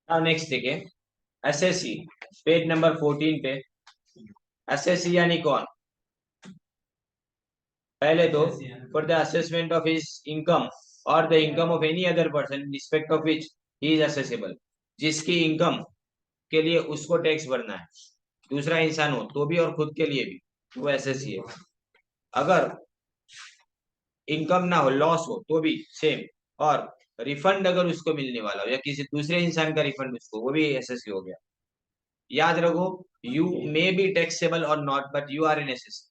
Now next देखिए, SSC page number 14 पे। SSC यानी कौन? पहले तो for the assessment of his income और the income of any other person in respect of which he is assessable. जिसकी income के लिए उसको टैक्स भरना है, दूसरा इंसान हो तो भी और खुद के लिए भी, वो एसएससी है। अगर इनकम ना हो, लॉस हो तो भी सेम, और रिफंड अगर उसको मिलने वाला हो या किसी दूसरे इंसान का रिफंड उसको, वो भी एसएससी हो गया। याद रखो, यू मे बी टैक्सेबल और not, but you are an SSC.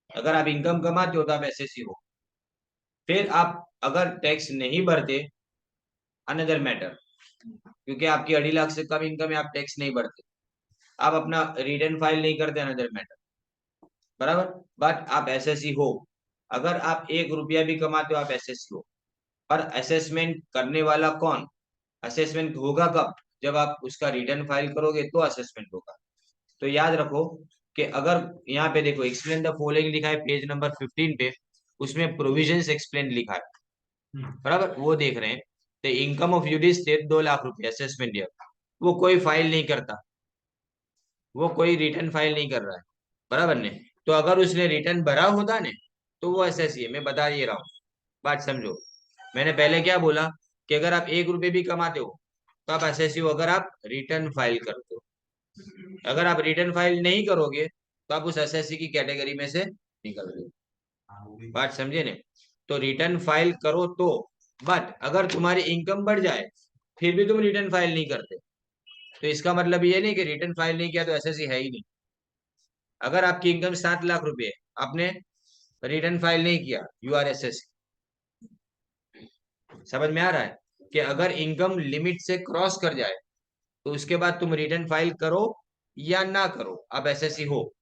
अगर आप इनकम कमाते हो तो आप एसएससी हो। फिर आप अगर टैक्स नहीं भरते, अनदर मैटर, क्योंकि आपकी 2.5 लाख से कम इनकम है, आप टैक्स नहीं भरते, आप अपना रिटर्न फाइल नहीं करते, अनदर मैटर, बराबर। बट आप एसएससी हो। अगर आप 1 रुपया भी कमाते हो, आप एसएससी हो। पर असेसमेंट करने वाला कौन? असेसमेंट होगा कब? जब आप उसका रिटर्न फाइल करोगे तो असेसमेंट होगा। तो याद रखो कि अगर यहाँ पे देखो, एक्सप्लेन द फॉलोइंग लिखा है पेज नंबर 15 पे, उसमें प्रोविजंस एक्सप्लेन लिखा है, बराबर, वो देख रहे हैं। तो इनकम ऑफ युधिष्ठिर 2 लाख रुपए असेसमेंट ईयर, वो कोई फाइल नहीं करता, वो कोई रिटर्न फाइल नहीं कर रहा है, बराबर ने। तो अगर उसने रिटर्न भरा होता ने, तो वो एसएससी है। मैं बता दे रहा हूँ, बात समझो। मैंने पहले क्या बोला कि अगर आप 1 रुपए भी कमाते हो तो आप एसएससी हो, अगर आप रिटर्न फाइल करते हो। अगर आप रिटर्न फाइल नहीं करोगे तो आप उस एसएससी की कैटेगरी में से निकल गए। बात समझे ने? तो रिटर्न फाइल करो तो, बट अगर तुम्हारी इनकम बढ़ जाए फिर भी तुम रिटर्न फाइल नहीं करते, तो इसका मतलब ये नहीं कि रिटर्न फाइल नहीं किया तो एसएससी है ही नहीं। अगर आपकी इनकम 7 लाख रुपए है, आपने रिटर्न फाइल नहीं किया, यू आर एसएससी। समझ में आ रहा है कि अगर इनकम लिमिट से क्रॉस कर जाए तो उसके बाद तुम रिटर्न फाइल करो या ना करो, आप एसएससी हो।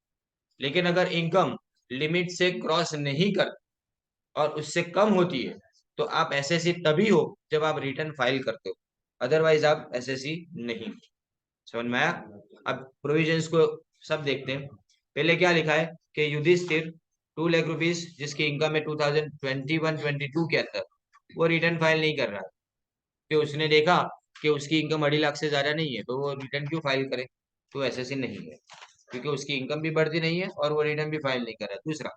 लेकिन अगर इनकम लिमिट से क्रॉस नहीं कर और उससे कम होती है, तो आप एसएससी तभी हो जब आप रिटर्न फाइल करते हो, अदरवाइज आप एसएससी नहीं। समझ में आया? अब प्रोविजंस को सब देखते हैं। पहले क्या लिखा है कि युधिष्ठिर 2 लाख रुपीज जिसकी इनकम है 2021-22 के अंदर, वो रिटर्न फाइल नहीं कर रहा है, कि उसने देखा कि उसकी इनकम 2.5 लाख से ज्यादा नहीं है, तो वो रिटर्न क्यों फाइल करे? तो एसएससी नहीं है, क्योंकि उसकी इनकम भी बढ़ती नहीं है और वो रिटर्न भी फाइल नहीं कर रहा है। दूसरा,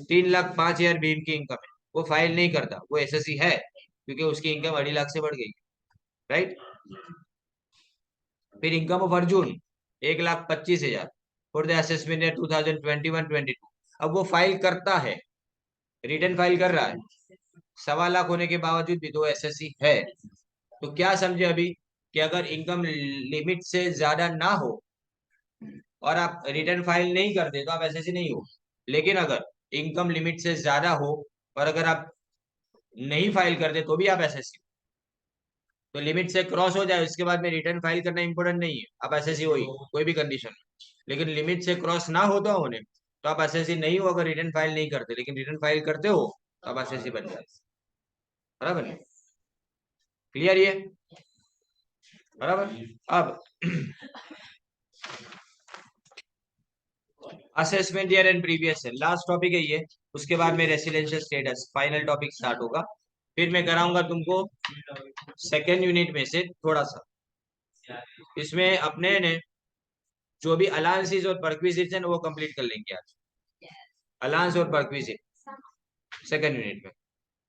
3,05,000 भीम की इनकम है, वो फाइल नहीं करता, वो एसएससी है, क्योंकि उसकी इनकम 2.5 लाख से बढ़ गई, राइट। फिर income of Arjun 1,25,000 for the assessment 2021-22, अब वो फाइल करता है, रिटर्न फाइल कर रहा है, 1.25 लाख होने के बावजूद भी तो एसएससी है। तो क्या समझे अभी, कि अगर इनकम लिमिट से ज्यादा ना हो और आप रिटर्न फाइल नहीं करते तो आप एसएससी नहीं हो। लेकिन अगर इनकम लिमिट से ज्यादा हो और अगर आप नहीं फाइल करते तो भी आप एसएससी। तो लिमिट से क्रॉस हो जाए उसके बाद में रिटर्न फाइल करना इंपॉर्टेंट नहीं है, आप एसएससी हो ही कोई भी कंडीशन में। लेकिन लिमिट से क्रॉस ना होता होने तो आप एसएससी नहीं हो अगर रिटर्न फाइल नहीं करते, लेकिन रिटर्न फाइल करते हो तो आप एसएससी बन जाते। बराबर, क्लियर ये? बराबर। अब assessment year and previous year last topic है ये। उसके बाद में residential status final topic start होगा। फिर मैं कराऊंगा तुमको सेकेंड यूनिट में से थोड़ा सा। इसमें अपने ने जो भी अलाउंसेस और परक्विजिशन वो कंप्लीट कर लेंगे आज। अलाउंस और परक्विजिट सेकेंड यूनिट में।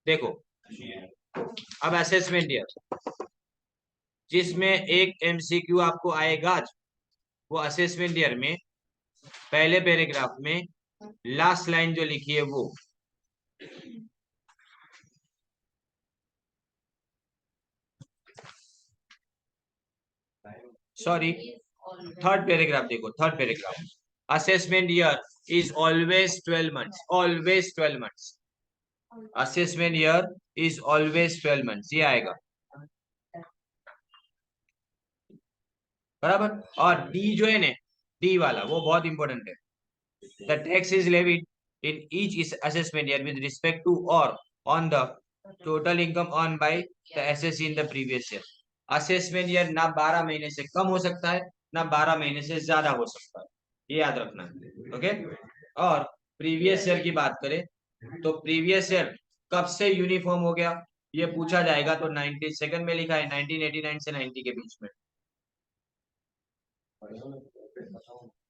देखो, अब असेसमेंट ईयर जिसमें एक एमसीक्यू आपको आएगा आज, वो असेसमेंट ईयर में पहले पैराग्राफ में लास्ट लाइन जो लिखी है वो, सॉरी थर्ड पैराग्राफ देखो, third paragraph, assessment year is always 12 months, always 12 months. Assessment year is always 12 months, ये आएगा, बराबर। और डी जो है ना, डी वाला वो बहुत इंपॉर्टेंट है। The tax is levied in each assessment year with respect to और on the total income earn by the SSC in the previous year. Assessment year ना 12 महीने से कम हो सकता है ना 12 महीने से ज्यादा हो सकता है, ये याद रखना है, ओके। और प्रीवियस ईयर की बात करें तो प्रीवियस ईयर कब से यूनिफॉर्म हो गया? ये पूछा जाएगा तो 92 में लिखा है 1989 से 90 के बीच में,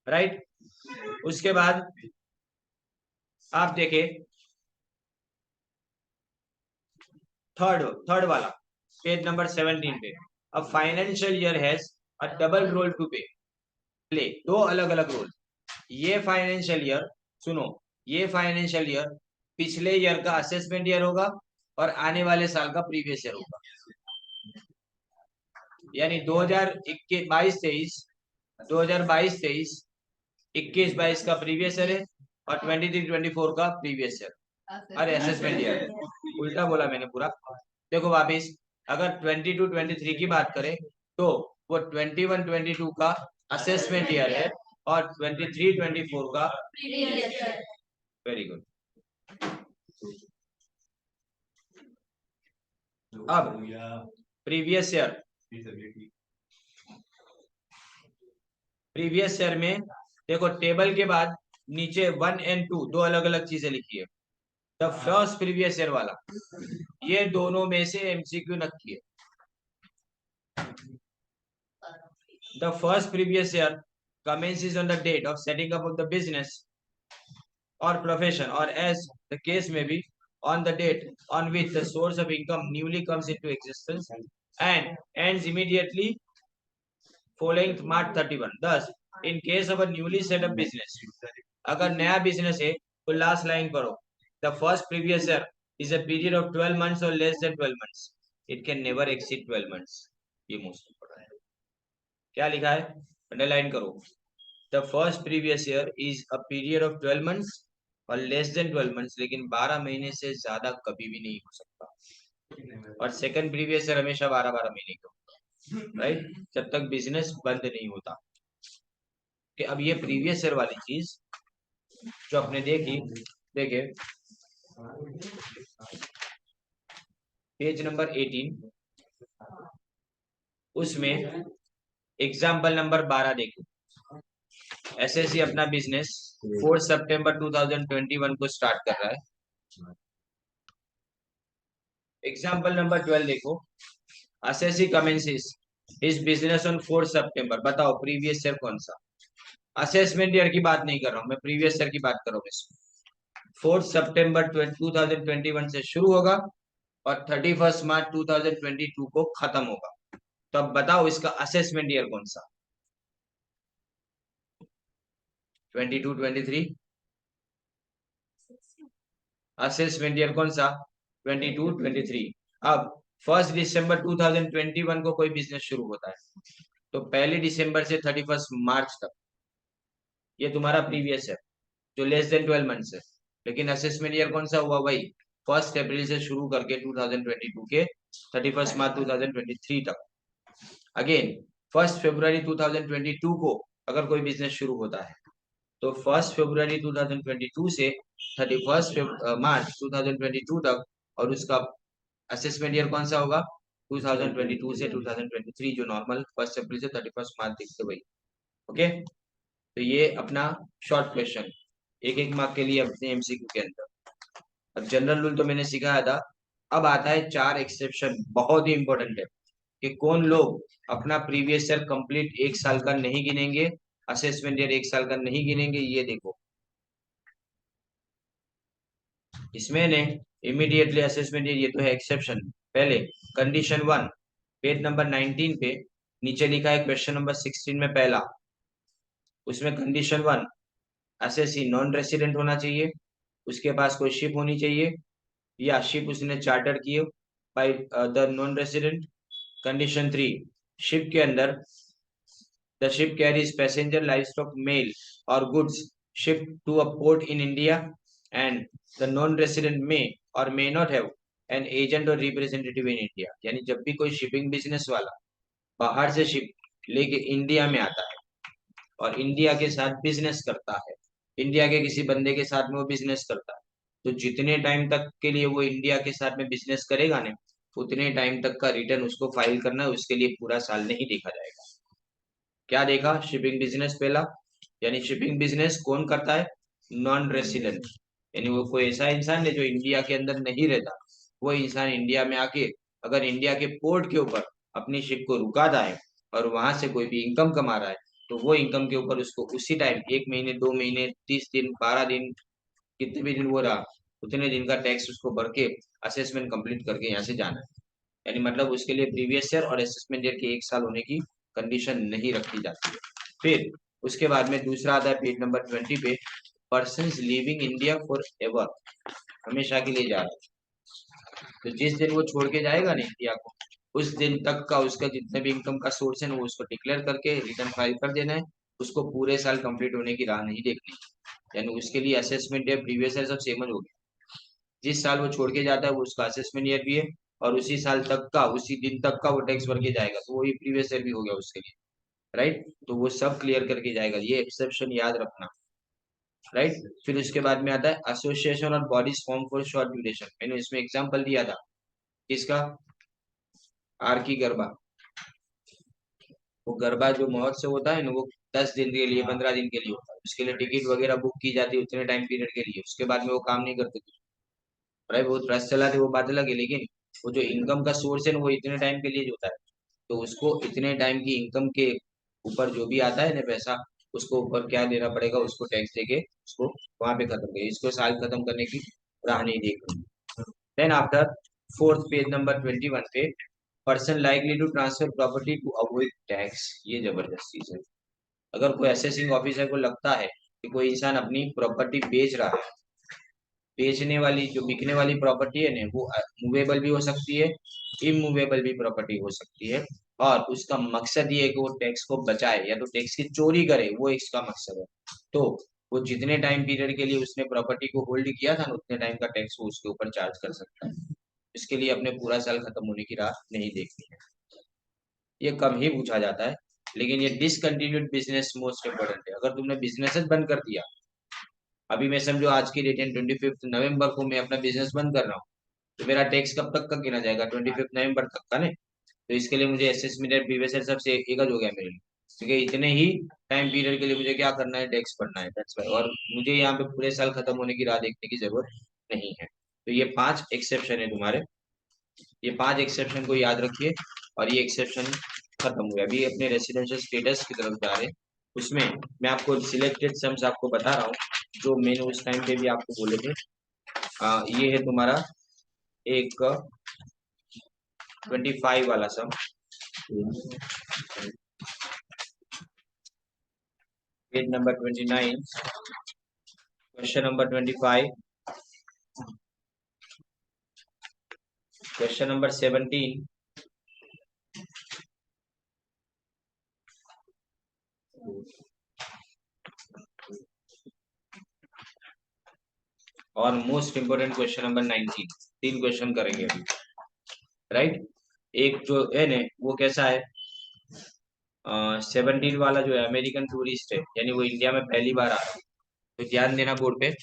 राइट। उसके बाद आप देखें थर्ड वाला पेज नंबर 17 पे, a financial year has a double role to play, दो अलग अलग रोल। ये फाइनेंशियल ईयर, सुनो, ये फाइनेंशियल ईयर पिछले ईयर का असेसमेंट ईयर होगा और आने वाले साल का प्रीवियस ईयर होगा। यानी 2022-23, 2022-23, 21-22 का प्रीवियस ईयर है और 23-24 का प्रीवियस ईयर, अरे असेसमेंट ईयर, उल्टा बोला मैंने पूरा। देखो वापिस, अगर 22-23 की बात करें तो वो 21-22 का असेसमेंट ईयर है और 23-24 का, वेरी गुड। अब प्रीवियस ईयर में देखो टेबल के बाद नीचे 1 और 2 दो अलग अलग चीजें लिखी है। द फर्स्ट प्रीवियस ईयर वाला, ये दोनों में से एमसीक्यू नक्की है। The first previous year commences on the date of setting up of the business or profession, or as the case may be, on the date on which the source of income newly comes into existence, and ends immediately following March 31. Thus, in case of a newly set up business, अगर नया business है तो last line पढ़ो, the first previous year is a period of 12 months or less than 12 months. It can never exceed 12 months. ये most important है। क्या लिखा है, अंडरलाइन करो। The first previous year is a period of 12 months और less than 12 months, लेकिन 12 महीने से ज्यादा कभी भी नहीं हो सकता। और सेकंड प्रीवियस ईयर हमेशा 12-12 महीने का होगा, राइट, जब तक बिजनेस बंद नहीं होता। कि अब ये प्रीवियस ईयर वाली चीज जो आपने देखी, देखे पेज नंबर 18, उसमें एग्जाम्पल नंबर 12 देखो। एसएससी अपना बिजनेस 4 सितंबर 2021 को स्टार्ट कर रहा है। एग्जाम्पल नंबर 12 देखो, SSC commences his business on 4 सितंबर। बताओ प्रीवियस ईयर कौन सा? असेसमेंट ईयर की बात नहीं कर रहा हूं मैं, प्रीवियस ईयर की बात कर रहा हूं। इसमें 4 सितंबर 2021 से शुरू होगा और 31 मार्च 2022 को खत्म होगा। तो अब बताओ इसका असेसमेंट ईयर कौन सा? 22-23। असेसमेंट ईयर कौन सा? 22-23। अब 1 दिसंबर 2021 को कोई बिजनेस शुरू होता है तो 1 दिसंबर से 31 मार्च तक ये तुम्हारा प्रीवियस है जो लेस देन 12 मंथ्स है। लेकिन असेसमेंट ईयर कौन सा हुआ भाई? 1 अप्रैल से शुरू करके 2022 के 31 मार्च 2023 तक। अगेन 1 फरवरी 2022 को अगर कोई बिजनेस शुरू होता है तो 1 फरवरी 2022 से 31 मार्च 2022 तक, और उसका असेसमेंट ईयर कौन सा होगा? 2022 से 2023, जो नॉर्मल 1 अप्रैल से 31 मार्च दिखते वही। ओके, तो ये अपना शॉर्ट क्वेश्चन एक एक मार्क के लिए अपने एमसीक्यू के अंदर। अब जनरल रूल तो मैंने सिखाया था, अब आता है 4 एक्सेप्शन, बहुत ही इंपॉर्टेंट है कि कौन लोग अपना प्रीवियस ईयर कंप्लीट 1 साल का नहीं गिनेंगे, असेसमेंट ईयर 1 साल का नहीं गिनेंगे। ये देखो, इसमें ने इमीडिएटली असेसमेंट ईयर, ये तो है एक्सेप्शन। पहले कंडीशन 1 पेज नंबर 19 पे नीचे लिखा है क्वेश्चन नंबर 16 में पहला, उसमें कंडीशन 1 एसएससी नॉन रेसिडेंट होना चाहिए, उसके पास कोई शिप होनी चाहिए या शिप उसने चार्टर किए by the non resident. Condition 3, ship के अंदर the ship carries passenger, livestock, mail और goods ship to a port in India and the non resident may और may not have an agent और representative in India. यानी जब भी कोई shipping business वाला बाहर से शिप लेके इंडिया में आता है और इंडिया के साथ बिजनेस करता है, इंडिया के किसी बंदे के साथ में वो बिजनेस करता है, तो जितने टाइम तक के लिए वो इंडिया के साथ में बिजनेस करेगा ना, उतने टाइम तक का रिटर्न उसको फाइल करना है, उसके लिए पूरा साल नहीं देखा जाएगा। क्या देखा? शिपिंग बिजनेस पहला, यानी शिपिंग बिजनेस कौन करता है? नॉन रेसिडेंट, यानी वो कोई ऐसा इंसान है जो इंडिया के अंदर नहीं रहता, वो इंसान इंडिया में आके अगर इंडिया के पोर्ट के ऊपर अपनी शिप को रुकाता है और वहां से कोई भी इनकम कमा रहा है, तो वो इनकम के ऊपर उसको उसी टाइम 1 महीने 2 महीने 30 दिन 12 दिन कितने भी दिन वो रहा उतने दिन का टैक्स उसको भर के असेसमेंट कंप्लीट करके यहाँ से जाना है। यानी मतलब उसके लिए प्रीवियस ईयर और असेसमेंट ईयर के 1 साल होने की कंडीशन नहीं रखी जाती है। फिर उसके बाद में दूसरा आता है पेज नंबर 20 पे, person living India for ever, हमेशा के लिए जा रहा है। तो जिस दिन वो छोड़ के जाएगा ना इंडिया को, उस दिन तक का उसका जितने भी इनकम का सोर्स है वो उसको डिक्लेयर करके रिटर्न फाइल कर देना है। उसको पूरे साल कंप्लीट होने की राह नहीं देखनी, यानी उसके लिए असेसमेंट ईयर प्रीवियस ईयर सब सेम हो गया। जिस साल वो छोड़ के जाता है वो उसका असेसमेंट ईयर भी है, और उसी साल तक का उसी दिन तक का वो टैक्स भर के जाएगा, तो वही प्रीवियस ईयर भी हो गया उसके लिए। राइट, तो वो सब क्लियर करके जाएगा, ये एक्सेप्शन याद रखना। राइट, फिर उसके बाद में आता है एसोसिएशन और bodies form for short duration. मैंने इसमें एग्जांपल दिया था किसका, आर की गरबा। वो गरबा जो महोत्सव होता है ना, वो 10 दिन के लिए 15 दिन के लिए होता है, उसके लिए टिकट वगैरह बुक की जाती है उतने टाइम पीरियड के लिए, उसके बाद में वो काम नहीं करते। भाई वो ट्रस्ट चलाते वो बात अलग है, लेकिन वो जो इनकम का सोर्स है ना वो इतने टाइम के लिए जो होता है, तो उसको इतने टाइम की इनकम के ऊपर जो भी आता है ना पैसा, उसको ऊपर क्या देना पड़ेगा, उसको टैक्स देके उसको वहां पे खत्म करिए, इसको साल खत्म करने की राह नहीं देखनी। Then after fourth page number 21 पे, person likely to transfer property to avoid tax, ये जबरदस्त चीज है। अगर कोई असेसिंग ऑफिसर को लगता है कि कोई इंसान अपनी प्रॉपर्टी बेच रहा है, बेचने वाली जो बिकने वाली प्रॉपर्टी है ना वो मूवेबल भी हो सकती है, इमूवेबल भी प्रॉपर्टी हो सकती है, और उसका मकसद ये है कि वो टैक्स को बचाए या तो टैक्स की चोरी करे, वो इसका मकसद है। तो वो जितने टाइम पीरियड के लिए उसने प्रॉपर्टी को होल्ड किया था ना उतने टाइम का टैक्स वो उसके ऊपर चार्ज कर सकता है। इसके लिए अपने पूरा साल खत्म होने की राह नहीं देखनी है। ये कम ही पूछा जाता है, लेकिन ये डिसकंटिन्यूड बिजनेस मोस्ट इंपोर्टेंट है। अगर तुमने बिजनेस बंद कर दिया, अभी मैं समझो आज की डेट है 25 नवंबर को मैं अपना बिजनेस बंद कर रहा हूँ, तो मेरा टैक्स कब तक का गिना जाएगा, 25 नवंबर तक का ने। तो इसके लिए मुझे एसेसमेंट और प्रीवियस ईयर सबसे एक हो गया मेरे लिए, ठीक है। इतने ही टाइम पीरियड के लिए मुझे क्या करना है, टैक्स भरना है, दैट्स व्हाई। और मुझे यहाँ पे पूरे साल खत्म होने की राह देखने की जरूरत नहीं है। तो ये 5 एक्सेप्शन है तुम्हारे, ये 5 एक्सेप्शन को याद रखिए, और ये एक्सेप्शन खत्म हुए। अभी अपने रेसिडेंशियल स्टेटस की तरफ जा रहे हैं, उसमें मैं आपको सिलेक्टेड सम्स आपको बता रहा हूँ जो मैंने उस टाइम पे भी आपको बोले थे। ये है तुम्हारा एक 25 वाला sum, page number 29, question number 25, question number 17, और most important question number 19। 3 question करेंगे अभी। राइट, एक जो है ना वो कैसा है, 17 वाला जो है अमेरिकन टूरिस्ट है, यानी वो इंडिया में पहली बार आ रहा है, तो ध्यान देना बोर्ड पे।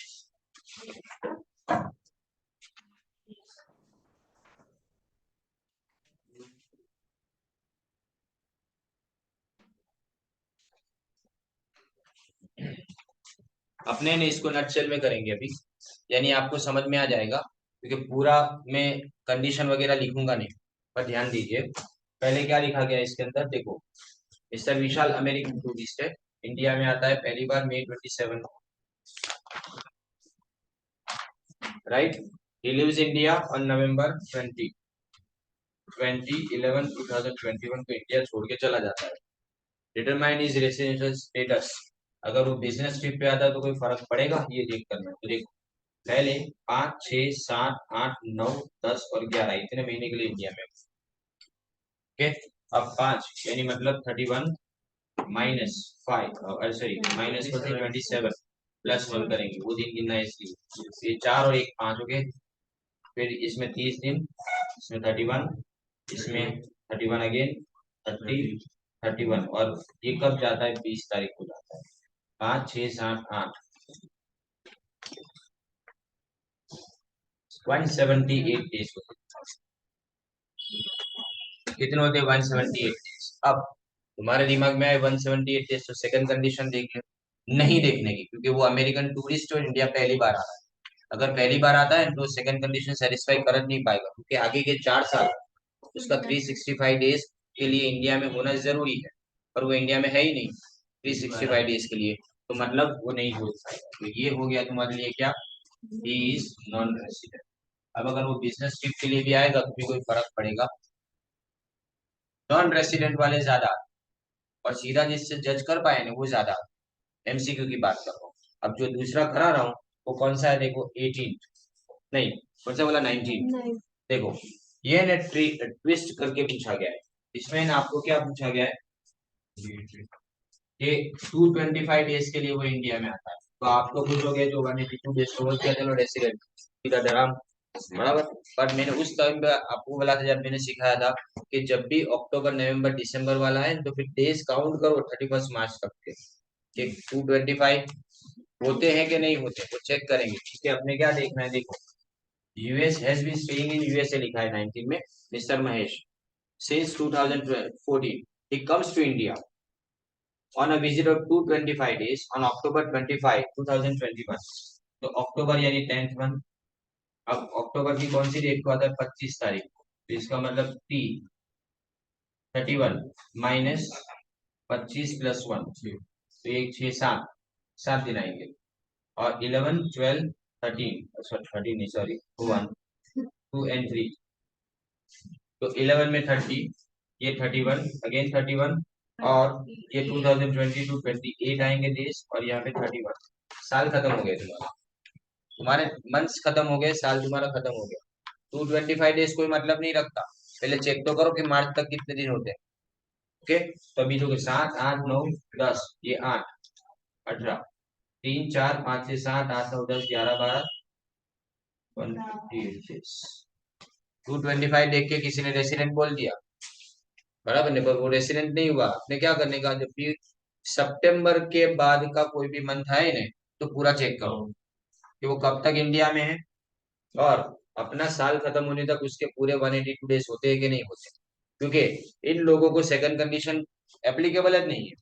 अपने ने इसको नटशेल में करेंगे अभी, यानी आपको समझ में आ जाएगा, क्योंकि पूरा मैं कंडीशन वगैरह लिखूंगा नहीं, पर ध्यान दीजिए पहले क्या लिखा गया है इसके अंदर। देखो, मिस्टर विशाल अमेरिकन टूरिस्ट है, इंडिया में आता है पहली बार May 27, right. He lives India on November 2011 को इंडिया छोड़ के चला जाता है। डिटरमाइन इज रेसिडेंशियल स्टेटस, अगर वो बिजनेस ट्रिप पे आता है तो कोई फर्क पड़ेगा ये देख करना। तो देखो पहले 5, 6, 7, 8, 9, 10 और 11 इतने महीने के लिए इंडिया में, ओके। अब 5 यानी मतलब 31 -5, सॉरी -27 +1 करेंगे, वो दिन गिनना है इसलिए। ये 4 और 1 5 हो गए, फिर इसमें 30 दिन, इसमें 31, इसमें 31 अगेन 30, 31, और ये कब जाता है, 20 तारीख को जाता है। 5, 6, 7, 8, 178 डेज होते हैं। कितने होते हैं, 178 डेज। अब तुम्हारे दिमाग में आए 178 डेज, तो सेकंड कंडीशन देख लो, नहीं देखने की, क्योंकि वो अमेरिकन टूरिस्ट और इंडिया पहली बार आ रहा है, अगर पहली बार आता है तो सेकंड कंडीशन सेटिस्फाई कर नहीं पाएगा, क्योंकि आगे के 4 साल उसका 365 डेज के लिए इंडिया में होना जरूरी है, पर वो इंडिया में है ही नहीं 365 डेज के लिए, तो मतलब वो नहीं हो पाएगा। तो ये हो गया तुम्हारे लिए क्या, ही इज नॉन रेसिडेंट। अब अगर वो बिजनेस ट्रिप के लिए भी आएगा तो भी कोई फर्क पड़ेगा, नॉन रेसिडेंट वाले ज्यादा, और सीधा जिससे जज कर पाए ना वो ज्यादा। एमसीक्यू की बात कर रहा हूँ। अब जो दूसरा करा रहा हूँ वो कौन सा है, देखो 18, नहीं कौन सा बोला, 19। देखो ये ना ट्विस्ट करके पूछा गया है, इसमें ना आपको क्या पूछा गया है कि 225 डेज के लिए वो इंडिया में आता है, तो आपको कुछ हो गया जो 182 डेज को बोलते हैं रेसिडेंट सीधा डराम, बराबर। पर मैंने उस टाइम पे आपको बोला था, जब मैंने सिखाया था कि जब भी अक्टूबर नवंबर दिसंबर वाला है तो फिर डेज काउंट करो 31 मार्च तक के, कि 225 होते हैं कि नहीं होते, वो चेक करेंगे। ठीक है, अपने क्या देखना है, देखो US has been staying in USA लिखा है 19 में, mister Mahesh since 2014 he comes to India on a visit of 225 days on October 25 2021। तो अक्टूबर यानी 10th मंथ, अब अक्टूबर की कौन सी डेट को आता है, 25 तारीख को, तो इसका मतलब 31 माइनस 25 + 1, तो एक 6 7 7 दिन आएंगे, और 11 12 13, 13 नहीं सॉरी 1 2 and 3, तो 11 में 30, ये 31 अगेन 31, और ये 2020 to 28 आएंगे डेज, और यहाँ पे 31, साल खत्म हो गए तुम्हारा, तुम्हारे मंथ्स खत्म हो गए, साल तुम्हारा खत्म हो गया। 225 डेज कोई मतलब नहीं रखता, पहले चेक तो करो कि मार्च तक कितने दिन होते हैं। ओके, तो अभी जो 7 8 9 10, ये 8 18 3 4 5 6 7 8 9 10 11 12 158 225 देख के किसी ने रेसिडेंट बोल दिया, बराबर नहीं, पर वो रेसिडेंट नहीं हुआ। आपने क्या करने का, जब भी सितंबर के बाद का कोई भी मंथ आए ना, तो पूरा चेक करो कि वो कब तक इंडिया में है, और अपना साल खत्म होने तक उसके पूरे 182 डेज होते हैं कि नहीं होते, क्योंकि इन लोगों को सेकंड कंडीशन एप्लीकेबल है नहीं है,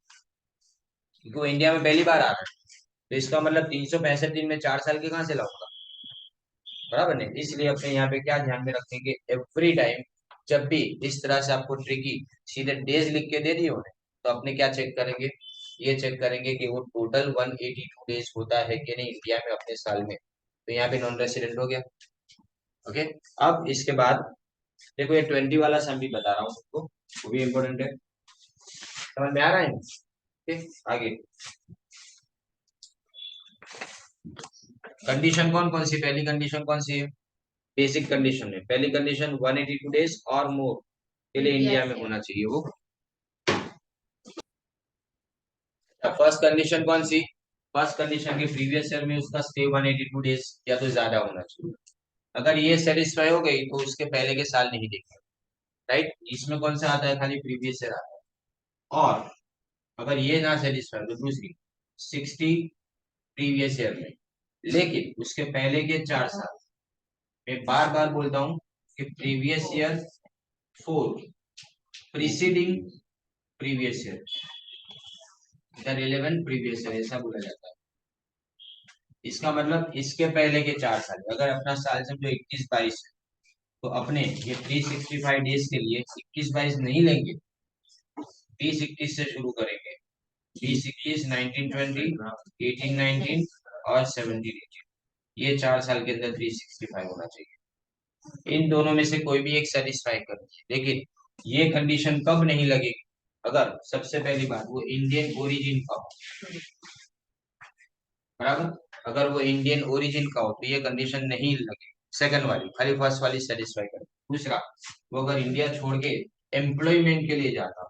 क्योंकि वो इंडिया में पहली बार आ रहा है, तो इसका मतलब 365 दिन में 4 साल के कहाँ से लाऊंगा, बराबर नहीं। इसलिए अपने यहाँ पे क्या ध्यान में रखेंगे, एवरी टाइम जब भी इस तरह से आपको ट्रिकी सीधे डेज लिख के दे दिए होने, तो अपने क्या चेक करेंगे, ये चेक करेंगे कि वो टोटल 182 डेज होता है कि नहीं इंडिया में अपने साल में, तो यहाँ पे नॉन रेसिडेंट हो गया। ओके, अब इसके बाद देखो ये 20 वाला सम भी बता रहा हूँ आपको, वो भी इम्पोर्टेंट है, समझ में आ रहा है। ओके, आगे कंडीशन कौन कौन सी, पहली कंडीशन कौन सी है, बेसिक कंडीशन है, पहली कंडीशन 182 डेज और मोर के लिए इंडिया में होना चाहिए वो। फर्स्ट कंडीशन कौन सी, फर्स्ट कंडीशन के प्रीवियस ईयर में उसका स्टे 182 डेज या तो ज्यादा होना चाहिए। अगर ये सेटिस्फाई हो गई तो उसके पहले के साल नहीं देखेंगे, राइट, इसमें कौन सा आता है, खाली प्रीवियस ईयर आता है। और अगर ये ना सेटिस्फाई तो दूसरी 60 प्रीवियस ईयर में, लेकिन उसके पहले के 4 साल, मैं बार बार बोलता हूँ कि previous year 4 preceding previous year, the relevant previous year ऐसा बोला जाता है। इसका मतलब इसके पहले के 4 साल, अगर अपना साल समझो 21 22, तो अपने ये 365 डेज के लिए 21 22 नहीं लेंगे, 20 21 से शुरू करेंगे, 20 21 19 20 18 19 और 17 18, ये 4 साल के अंदर 365 होना चाहिए। इन दोनों में से कोई भी एक सेटिस्फाई करेंगे, लेकिन ये कंडीशन कब नहीं लगेगी, अगर सबसे पहली बात वो इंडियन ओरिजिन का हो, बराबर, अगर वो इंडियन ओरिजिन का हो तो ये कंडीशन नहीं लगेगी, सेकंड वाली, खाली फर्स्ट वाली सेटिस्फाई करें। दूसरा, वो अगर इंडिया छोड़ के एम्प्लॉयमेंट के लिए जाता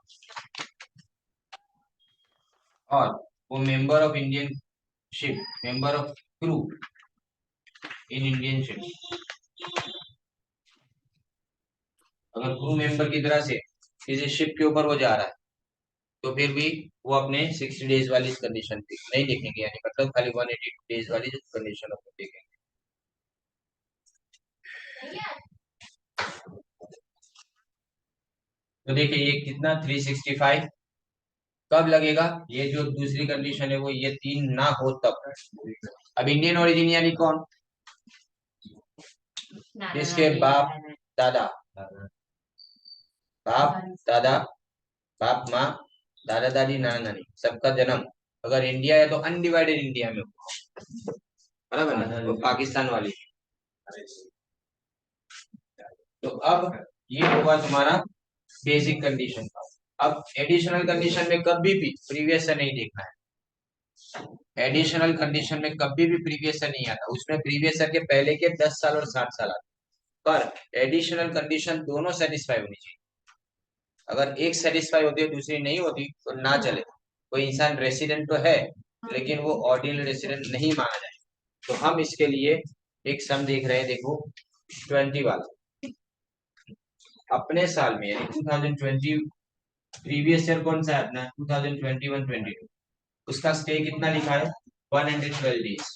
और वो member of Indian ship, member of crew in Indian ship, अगर क्रू मेंबर की तरह से किसी शिप के ऊपर वो जा रहा है, तो फिर भी वो अपने 60 डेज वाली कंडीशन पे नहीं देखेंगे, यानी मतलब खाली 182 डेज वाली जो कंडीशन है देखेंगे। तो देखिए ये कितना 365 कब लगेगा, ये जो दूसरी कंडीशन है वो ये 3 ना हो तब। अब इंडियन ओरिजिन यानी कौन, जिसके बाप दादा, बाप दादा, बाप माँ, दादा दादी, नाना नानी सबका जन्म अगर इंडिया है तो अनडिवाइडेड इंडिया में हुआ, बराबर ना, वो पाकिस्तान वाली। तो अब ये होगा तुम्हारा बेसिक कंडीशन का। अब एडिशनल कंडीशन में कभी भी प्रीवियस से नहीं देखना है। एडिशनल कंडीशन में कभी भी प्रीवियस से नहीं आता, उसमें प्रीवियस के पहले के 10 साल और 60 साल आते, पर एडिशनल कंडीशन दोनों सेटिस्फाई होनी चाहिए। अगर एक सेटिस्फाई होती है दूसरी नहीं होती तो ना चले। कोई इंसान रेसिडेंट तो है लेकिन वो ऑर्डिनल रेसिडेंट नहीं माना जाए। तो हम इसके लिए एक सम देख रहे हैं, देखो 20 वाला। अपने साल में यानी 2020, प्रीवियस ईयर कौन सा है अपना 2021-22, उसका स्टे कितना लिखा है 112 डेज।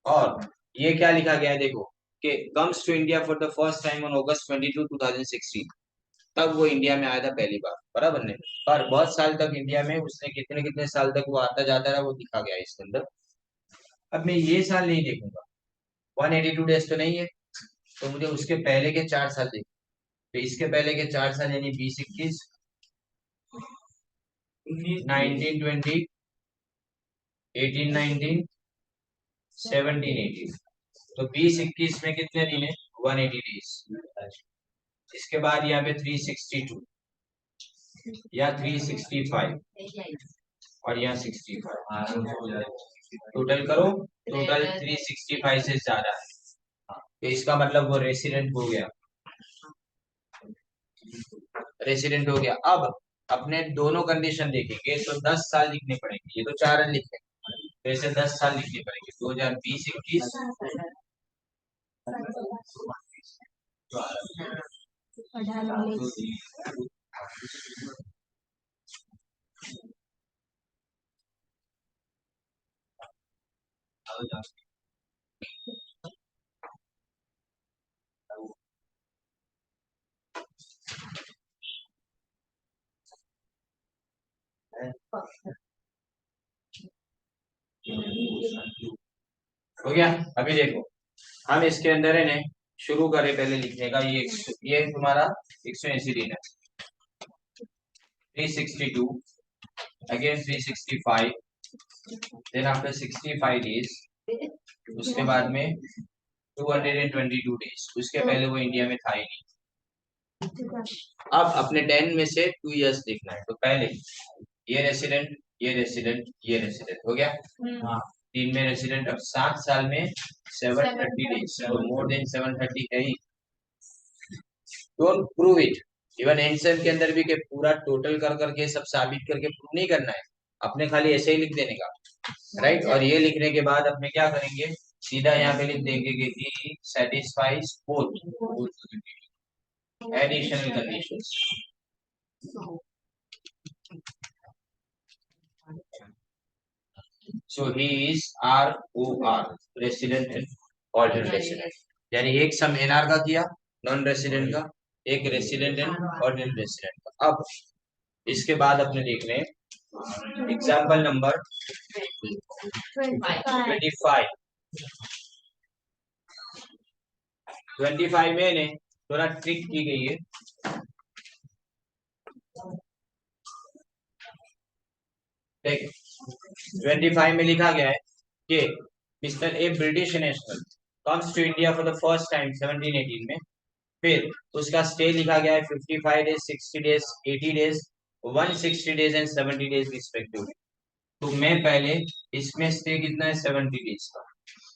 और ये क्या लिखा गया है देखो कि comes to India for the first time on August 22, 2016। तब वो इंडिया में आया था पहली बार, बराबर ने। पर बहुत साल तक इंडिया में उसने कितने कितने साल तक वो आता जाता रहा, वो दिखा गया है इसके अंदर। अब मैं ये साल नहीं देखूंगा, 182 डेज तो नहीं है, तो मुझे उसके पहले के 4 साल देखो। तो इसके पहले के 4 साल यानी 2021, 1920, 18-19, 17-18। तो 20-21 में कितने दिन है 180 डेज। इसके बाद यहाँ पे 362 या 365 और यहाँ 65 टोटल करो, टोटल 365 से ज्यादा है। तो इसका मतलब वो रेसिडेंट हो गया, रेसिडेंट हो गया। अब अपने दोनों कंडीशन देखेंगे तो 10 साल लिखने पड़ेंगे, ये तो 4 लिखे तो ऐसे 10 साल लिखने पड़ेंगे 2020-21, हो गया। अभी देखो हम इसके अंदर है ना शुरू करें पहले लिखने का। ये तुम्हारा 180 दिन है, 362 अगेन 365, देन आफ्टर 65 डेज, उसके बाद में 222 डेज। उसके पहले वो इंडिया में था ही नहीं। अब अपने 10 में से 2 इयर्स देखना है। तो पहले ये रेसिडेंट, ये रेसिडेंट, ये रेसिडेंट हो गया। हाँ, 3 में रेसिडेंट। अब 7 साल में 730 डेज, तो मोर देन 730 है ही। Don't prove it. Even answer के अंदर भी के पूरा टोटल कर करके सब साबित करके प्रूव नहीं करना है, अपने खाली ऐसे ही लिख देने का, राइट। और ये लिखने के बाद अपने क्या करेंगे, सीधा यहाँ पे लिख देंगे कि satisfies both additional conditions. So he is ROR, resident and alternate resident। यानी एक सम एनआर का किया, नॉन रेसिडेंट का, एक रेसिडेंट एंड ऑर्डिनल रेसिडेंट का। अब इसके बाद अपने देख रहे हैं एग्जाम्पल नंबर 25। 25 में ने थोड़ा ट्रिक की गई है। देख 25 में लिखा गया है कि mister A British national comes to India for the first time 1718 में। फिर उसका स्टे लिखा गया है 55 days, 60 days, 80 days, 160 days and 70 days respectively. तो मैं पहले इसमें स्टे कितना है 70 डेज का,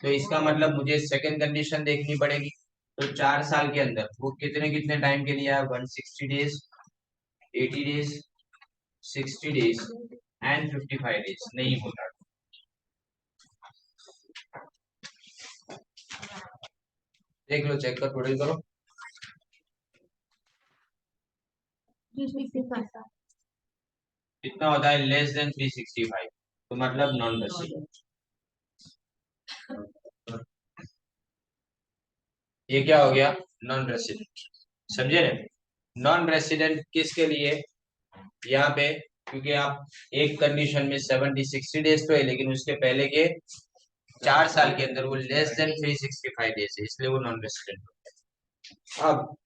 तो इसका मतलब मुझे सेकंड कंडीशन देखनी पड़ेगी। तो 4 साल के अंदर वो कितने कितने टाइम के लिए आया, 160 days, 80 days, 60 days and 55 days नहीं होता। देख लो, चेक कर, टोटल करो। कितना होता है लेस देन 365, तो मतलब नॉन रेसिडेंट। ये क्या हो गया, नॉन रेसिडेंट। समझे ना, नॉन रेसिडेंट किसके लिए, यहाँ पे क्योंकि आप एक कंडीशन में 70-60 डेज तो है, लेकिन उसके पहले के 4 साल के अंदर वो लेस देन 365 डेज है, इसलिए वो नॉन रेसिडेंट होता है। अब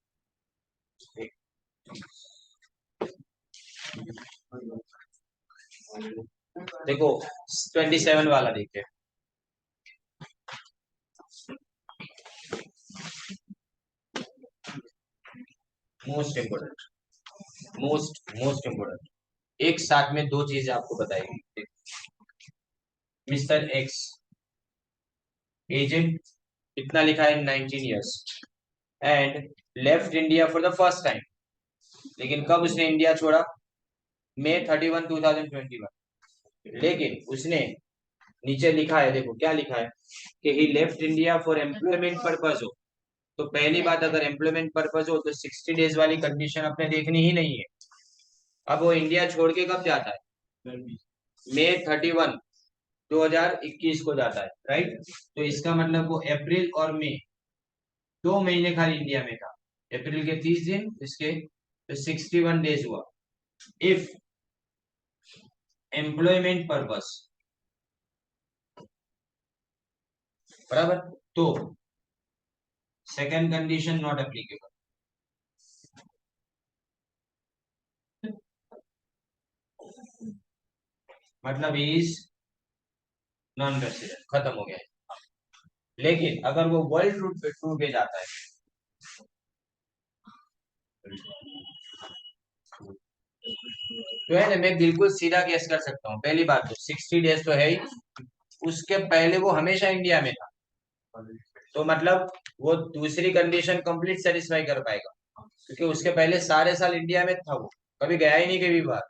देखो 27 वाला देखिए, मोस्ट इम्पोर्टेंट, मोस्ट इम्पोर्टेंट। एक साथ में दो चीजें आपको बताएगी। मिस्टर एक्स एजेंट इतना लिखा है 19 years and left India for the first time, लेकिन कब उसने इंडिया छोड़ा? मई 31 2021। लेकिन उसने नीचे लिखा है, देखो क्या लिखा है कि he left India for employment purpose हो। तो पहली बात, अगर एम्प्लॉयमेंट पर्पज हो तो 60 डेज वाली कंडीशन अपने देखनी ही नहीं है। अब वो इंडिया छोड़ के कब जाता है? मई 31 2021 को जाता है, राइट। तो इसका मतलब वो अप्रैल और मई 2 महीने खाली इंडिया में था। अप्रैल के 30 दिन, इसके तो 61 डेज हुआ। इफ एम्प्लॉयमेंट पर्पस बराबर, तो सेकंड कंडीशन नॉट एप्लीकेबल। मतलब इज नॉन रेसिडेंट, खत्म हो गया है। लेकिन अगर वो वर्ल्ड टूर पे जाता है, तो है ना, मैं बिल्कुल सीधा केस कर सकता हूँ। पहली बात तो 60 डेज तो है ही, उसके पहले वो हमेशा इंडिया में था, तो मतलब वो दूसरी कंडीशन कंप्लीट सेटिस्फाई कर पाएगा, क्योंकि उसके पहले सारे साल इंडिया में था, वो कभी गया ही नहीं कभी बार।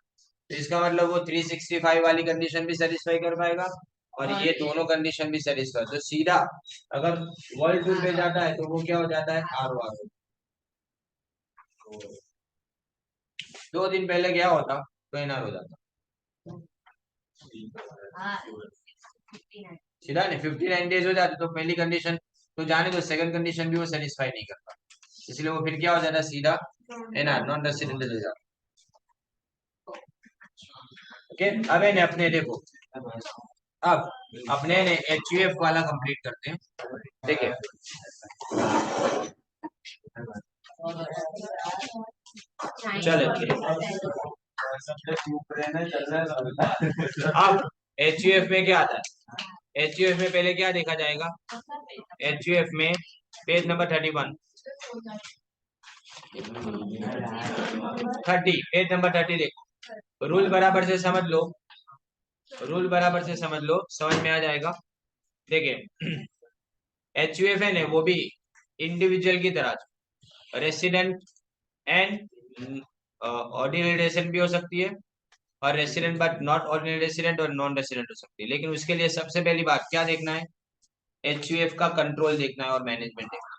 तो इसका मतलब वो 365 वाली कंडीशन भी सेटिस्फाई कर पाएगा और ये दोनों कंडीशन भी सेटिस्फाई। तो सीधा अगर वर्ल्ड टूर पे जाता है तो वो क्या हो जाता है? Are are. 2 दिन पहले गया होता तो एनआर हो जाता, सीधा नहीं। 59 डेज हो जाते तो पहली कंडीशन तो जाने दो, सेकंड कंडीशन भी वो सेटिस्फाई नहीं करता, इसलिए वो फिर क्या हो जाता है? सीधा एनआर, नॉन रेसिडेंट हो जाता। ओके, अब इन्हें अपने देखो, अब अपने ने एचयूएफ वाला कंप्लीट करते हैं। देखिए चलो अब एचयूएफ में क्या आता है? एचयूएफ में पहले क्या देखा जाएगा? एचयूएफ में पेज नंबर 31 30, पेज नंबर 30 देखो, रूल बराबर से समझ लो, रूल बराबर से समझ लो, समझ में आ जाएगा। देखिए एचयूएफ है ना, वो भी इंडिविजुअल की तरह रेसिडेंट एंड ऑर्डिनरी रेसिडेंट भी हो सकती है, और resident but not ordinary resident और नॉन रेसिडेंट हो सकती है। लेकिन उसके लिए सबसे पहली बात क्या देखना है? एचयूएफ का कंट्रोल देखना है और मैनेजमेंट देखना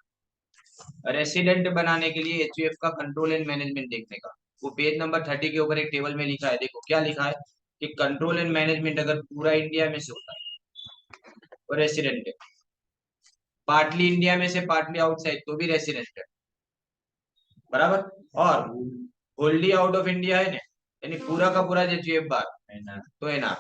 है। रेसिडेंट बनाने के लिए एचयूएफ का कंट्रोल एंड मैनेजमेंट देखने का, वो पेज नंबर 30 के ऊपर एक टेबल में लिखा है। देखो क्या लिखा है कि कंट्रोल एंड मैनेजमेंट अगर पूरा इंडिया में से होता है तो रेसिडेंट है, पार्टली इंडिया में से पार्टली आउटसाइड तो भी रेसिडेंट है, बराबर। और होल्डी आउट ऑफ इंडिया है ना, यानी पूरा का पूरा एचयूएफ बार तो एनआर।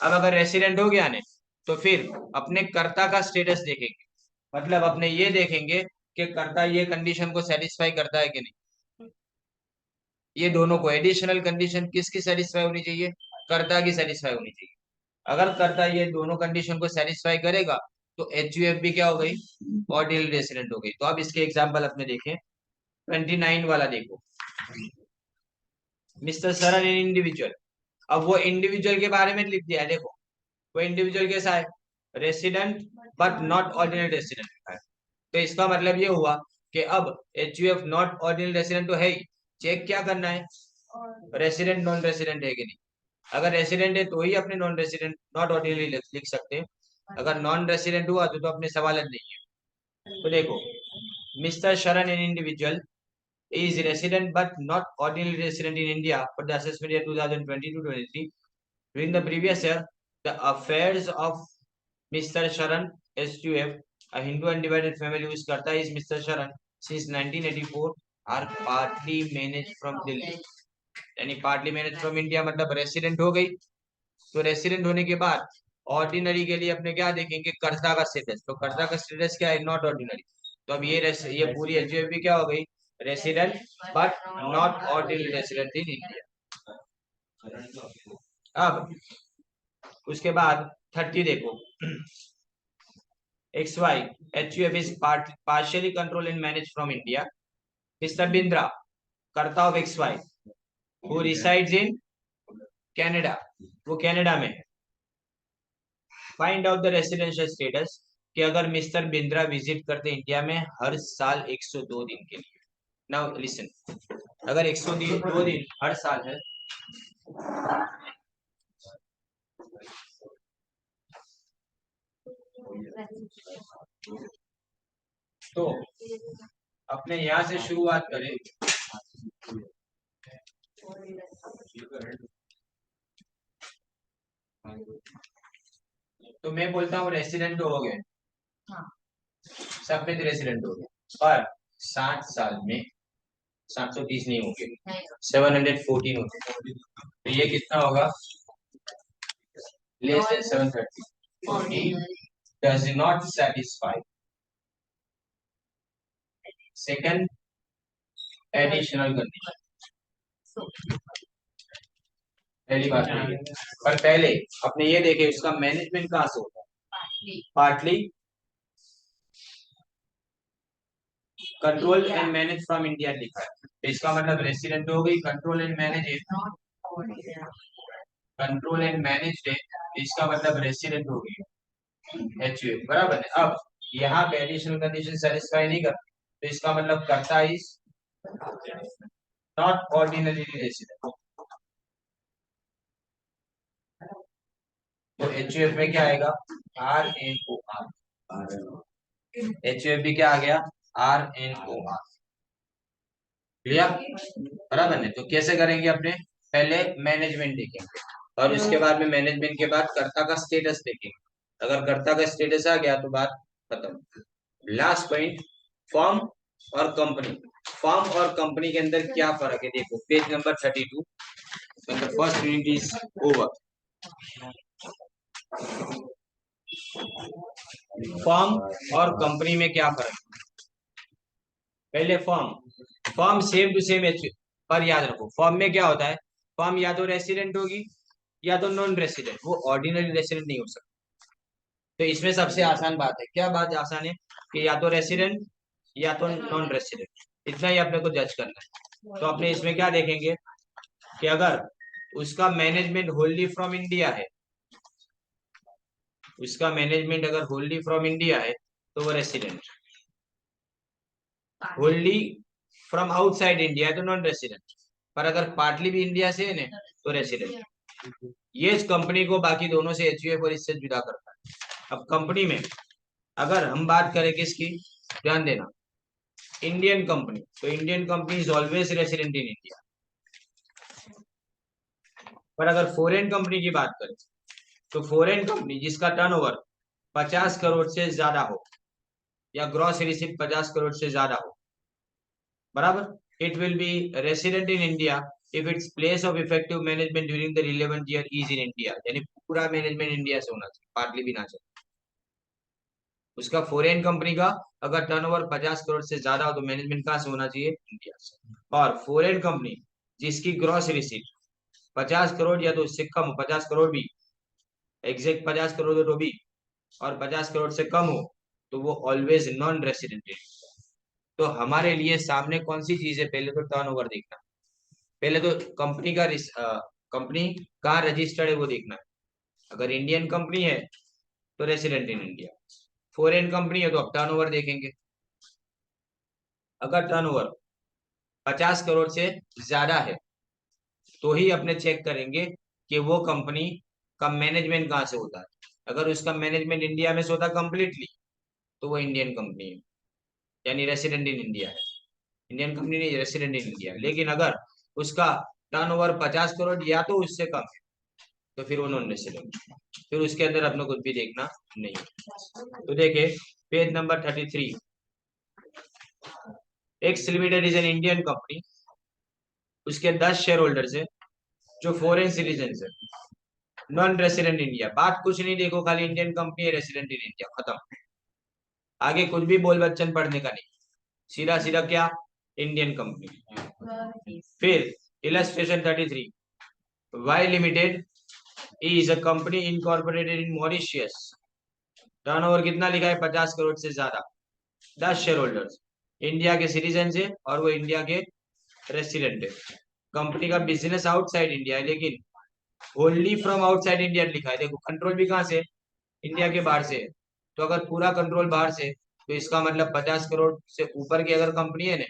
अब अगर रेसिडेंट हो गया ने तो फिर अपने कर्ता का स्टेटस देखेंगे, मतलब अपने ये देखेंगे कि कर्ता ये कंडीशन को सेटिस्फाई करता है कि नहीं। ये दोनों को एडिशनल कंडीशन किसकी सेटिस्फाई होनी चाहिए? कर्ता की सेटिस्फाई होनी चाहिए। अगर कर्ता ये दोनों कंडीशन को सेटिस्फाई करेगा तो एचयूएफ भी क्या हो गई? ऑर्डिनरी रेसिडेंट हो गई। तो अब इसके एग्जाम्पल अपने देखें, 29 वाला देखो, मिस्टर सरन इन इंडिविजुअल। अब वो इंडिविजुअल के बारे में लिख दिया है, देखो वो इंडिविजुअल कैसा है? Resident but not ordinary resident है। तो इसका मतलब ये हुआ कि अब एचयूएफ नॉट ऑर्डिनरी रेसिडेंट तो है ही, चेक क्या करना है? रेसिडेंट नॉन रेसिडेंट है कि नहीं। अगर रेसिडेंट है तो ही अपने नॉन रेसिडेंट नॉट ऑर्डिनरी लिख सकते हैं, अगर नॉन रेसिडेंट हुआ तो अपने सवाल नहीं है। तो देखो मिस्टर शरण इन individual is resident but not ordinarily resident in India for the assessment year 2022-23. During the previous year, the affairs of Mr. Sharan SUF, a Hindu undivided family whose karta is Mr. Sharan since 1984, are partly managed from Delhi. यानी partly managed from India मतलब resident हो गई, तो resident होने के बाद ordinary के लिए अपने क्या देखेंगे, कर्ता का स्टेटस। तो कर्ता का स्टेटस क्या है, नॉट ऑर्डिनरी। तो अब ये पूरी एचयूएफबी क्या हो गई, resident but not ordinary resident in India. अब उसके बाद 30 देखो, XY HUF is partially controlled and managed from India. Mr. Bindra, कर्ता of XY, who resides in Canada, वो कनाडा में है। Find out the residential status, कि अगर मिस्टर बिंद्रा विजिट करते इंडिया में हर साल 102 दिन के लिए। नाउ लिसन, अगर 102 दिन हर साल है, तो अपने यहाँ से शुरुआत करें। तो मैं बोलता हूँ रेसिडेंट हो गए, सब में रेसिडेंट हो गए, और 60 साल में 730 नहीं होंगे, 714 होते। तो ये कितना होगा, less than 730 does not satisfy second additional condition। पहली बात है, पर पहले अपने ये देखे उसका मैनेजमेंट कहाँ से होता है, partly control and manage from India लिखा है, तो इसका मतलब रेसिडेंट हो गई, control and manage, control and manage है, इसका मतलब रेसिडेंट हो गई एचयूएफ, बराबर है। अब यहाँ पे एडिशनल कंडीशन सेटिस्फाई नहीं करती, तो इसका मतलब करता इज नॉट ऑर्डिनरी रेसिडेंट। तो एचयूएफ में क्या आएगा, RNOR, एचयूएफ भी क्या आ गया, RNOR, क्लियर, बराबर है। तो कैसे करेंगे, अपने पहले मैनेजमेंट देखेंगे, और उसके बाद में मैनेजमेंट के बाद कर्ता का स्टेटस देखेंगे। अगर कर्ता का स्टेटस आ गया तो बात खत्म। लास्ट पॉइंट, फॉर्म और कंपनी। फॉर्म और कंपनी के अंदर क्या फर्क है, देखो page number 32, first unit is over. Firm और कंपनी में क्या फर्क है, पहले firm same to same H, पर याद रखो फॉर्म में क्या होता है, फॉर्म या तो रेसिडेंट होगी या तो नॉन रेसिडेंट, वो ऑर्डिनरी रेसिडेंट नहीं हो सकता। तो इसमें सबसे आसान बात है, क्या बात आसान है, कि या तो रेसिडेंट या तो नॉन रेसिडेंट, इतना ही अपने को जज करना है। तो अपने इसमें क्या देखेंगे, कि अगर उसका मैनेजमेंट होल्ली फ्रॉम इंडिया है, उसका मैनेजमेंट अगर होल्ली फ्रॉम इंडिया है तो वो रेसिडेंट, होल्ली फ्रॉम आउटसाइड इंडिया है तो नॉन रेसिडेंट, पर अगर पार्टली भी इंडिया से है ना तो रेसिडेंट। ये इस कंपनी को बाकी दोनों से एचयूएफ और इससे जुदा करता है। अब कंपनी में अगर हम बात करें किसकी, ध्यान देना, इंडियन कंपनी, तो Indian company is always resident in India. पर अगर फॉरेन कंपनी की बात करें, तो फॉरेन कंपनी जिसका टर्नओवर 50 करोड़ से ज्यादा हो, या ग्रॉस रिसीप्ट 50 करोड़ से ज्यादा हो, बराबर, it will be resident in India if its place of effective management during the relevant year is in India. यानी पूरा मैनेजमेंट इंडिया से होना चाहिए, पार्टली भी ना चाहिए। उसका फॉरेन कंपनी का अगर टर्नओवर 50 करोड़ से ज्यादा हो तो मैनेजमेंट कहाँ से होना चाहिए, इंडिया से। और फॉरेन कंपनी जिसकी ग्रॉस रिसीप्ट 50 करोड़ या तो उससे कम, 50 करोड़ भी एग्जैक्ट 50 करोड़ तो भी, और 50 करोड़ से कम हो, तो वो ऑलवेज नॉन रेसिडेंट है। तो हमारे लिए सामने कौन सी चीज है, पहले तो टर्नओवर देखना, पहले तो कंपनी का कंपनी कहाँ रजिस्टर्ड है वो देखना है। अगर इंडियन कंपनी है तो resident in India, foreign company है तो अब टर्नओवर देखेंगे। अगर टर्नओवर 50 करोड़ से ज्यादा है तो ही अपने चेक करेंगे कि वो कंपनी का मैनेजमेंट कहाँ से होता है। अगर उसका मैनेजमेंट इंडिया में से होता कंप्लीटली तो वो इंडियन कंपनी है, यानी रेसिडेंट इन इंडिया है। इंडियन कंपनी नहीं, रेसिडेंट इन इंडिया। लेकिन अगर उसका टर्नओवर 50 करोड़ या तो उससे कम है तो फिर वो नॉन रेसिडेंट, फिर उसके अंदर अपने कुछ भी देखना नहीं। तो देखे page number 33, x limited is an Indian company, उसके 10 शेयर होल्डर्स है जो फॉरेन सिटीजन है। नॉन रेसिडेंट इंडिया, बात कुछ नहीं, देखो खाली इंडियन कंपनी है, रेसिडेंट इन इंडिया, खत्म। आगे कुछ भी बोल बच्चन पढ़ने का नहीं, सीधा सीधा क्या, इंडियन कंपनी। फिर illustration 33, Y limited is a company incorporated in Mauritius, turnover कितना लिखा है, 50 करोड़ से ज्यादा, 10 शेयर होल्डर्स, इंडिया के सिटीजन है और वो इंडिया के रेसिडेंट है। कंपनी का बिजनेस आउटसाइड इंडिया है, लेकिन ओनली फ्रॉम आउटसाइड इंडिया लिखा है, देखो कंट्रोल भी कहाँ से, इंडिया के बाहर से। तो अगर पूरा कंट्रोल बाहर से, तो इसका मतलब 50 करोड़ से ऊपर की अगर कंपनी है ना,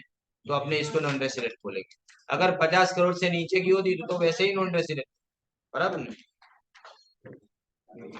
तो अपने इसको नॉन रेसिडेंट बोलेंगे। अगर 50 करोड़ से नीचे की होती तो वैसे ही नॉन रेसिडेंट, बराबर ना।